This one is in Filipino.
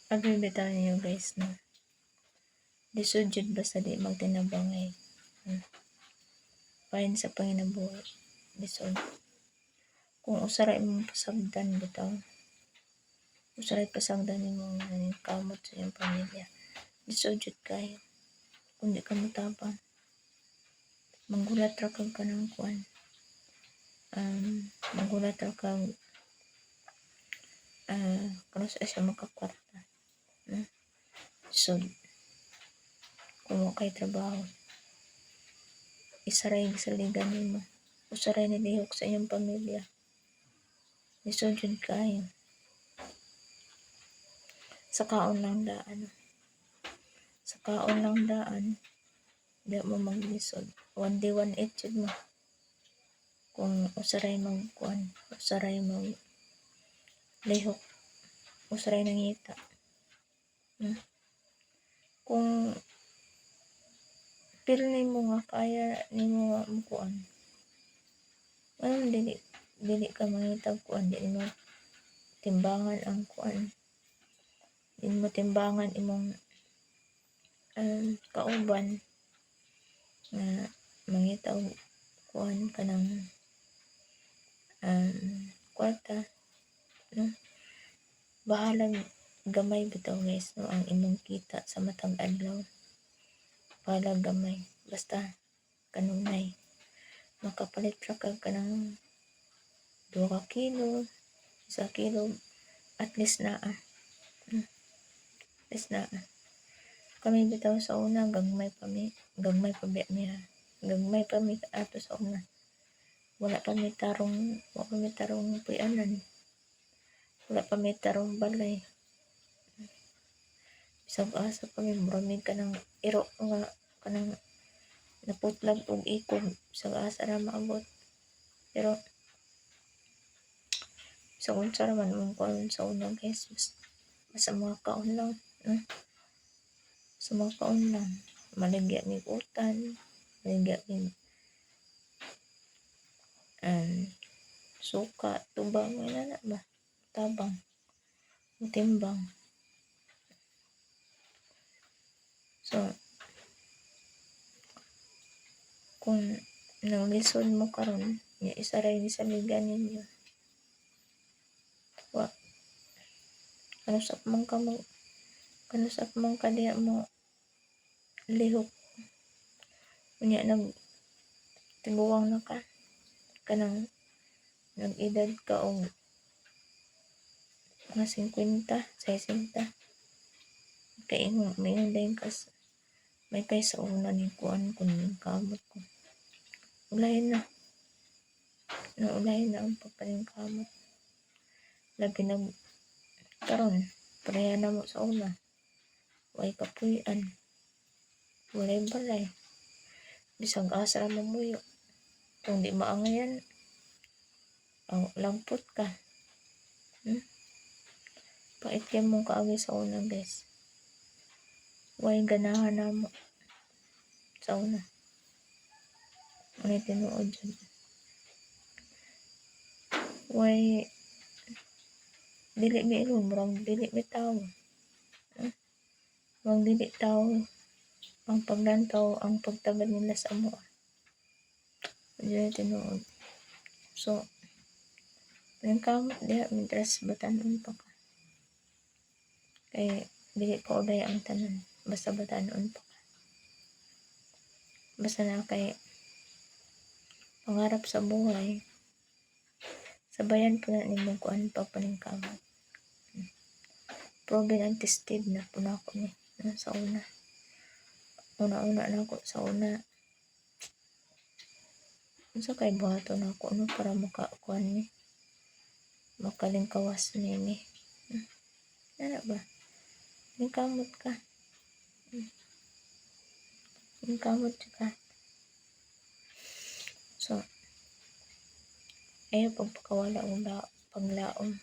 Agree bitaw niyo guys, no? Lisod jud basta di magtinabangay. Pahin sa panginabuhi. Lisod. Kung usara imong pasagdan bitaw, usaray pasagdan imong kamot sa iyong pamilya. Lisod jud kayo. Kung di ka motabang, manggulat ra kag kanang kuan. Manggulat ra kag kung sa siya makakwarta. So, kung kay trabaho, isaray gisaligan nimo. Usaray nilihok sa iyong pamilya. Lisod jud kayo. Sa kaon lang daan. Sa kaon lang daan, di mo maglisod. One day, one eat jud mo. Kung usaray magkuan, usaray mag lihok, usaray nangita. Kung feel nimo nga kaya nimo nga mukuan, dili ka mangitag kuan, dili mo timbangan ang kuan, dili mo timbangan imong kauban nga mangita og kuan kanang kwarta, no? Bahalag gamay bitaw guys, no, ang imong kita sa matag adlaw. Bahalag gamay, basta kanunay makapalit ra kag kanang 2 ka kilo, 1 kilo, at least naa. At least naa. Kami bitaw sa una, gagmay pa mi ato sa una. Wala pa mi tarong puyanan. Wala pa mi tarong balay. Bisag asa pa mi muramig ka ng iro nga kanang naputlag og ikog, bisag asa ra maabot. Pero sa unsa ra man mong kuan sa una guys, basta mga kaon lang, sa mga kaon lang, maligya ni utan, maligya ni suka, tubang, na ba, tabang, timbang. So, kung nanglisod mo karon, isa ray ni saligan ninyo. Kano sa pamang kadiya mo lihok. Unya tibuwang na ka. Kanang nag-edad ka og mga 50, 60. Kay may dayon kas may kay sa una ni kuan kun kamot ko. Ulahin na ang pagpaningkamot. Labi na karon, pareha na mo sa una. Way kapuy-an. Walay balay. Bisag asa ra mamuyo. Kung di maangayan, lampot ka. Pait kay mong kaagi sa una guys. Way ganahan na mo sa una. May tinuod dyan. Way dili mi ilong, murang dili mi tao. Murang dili tao. Ang paglantaw, ang pagtabad nila sa amo. Diyan tinuod. So, yung kamot diha, mintras batanon pa ka. Kay dili ko uday ang tanan. Basta batanon pa ka. Basta na kay pangarap sa buhay. Sabayan po na nimong kuan pagpaningkamot. Proven and tested na po na ako ni. Sa una. Una-una na ako sa una. Unsa kay buhato na ako no para makakuan ni. Makalingkawas ni. Ano ba? Kamot ka. Kamot ka. So, ayaw pagpakawala o paglaom.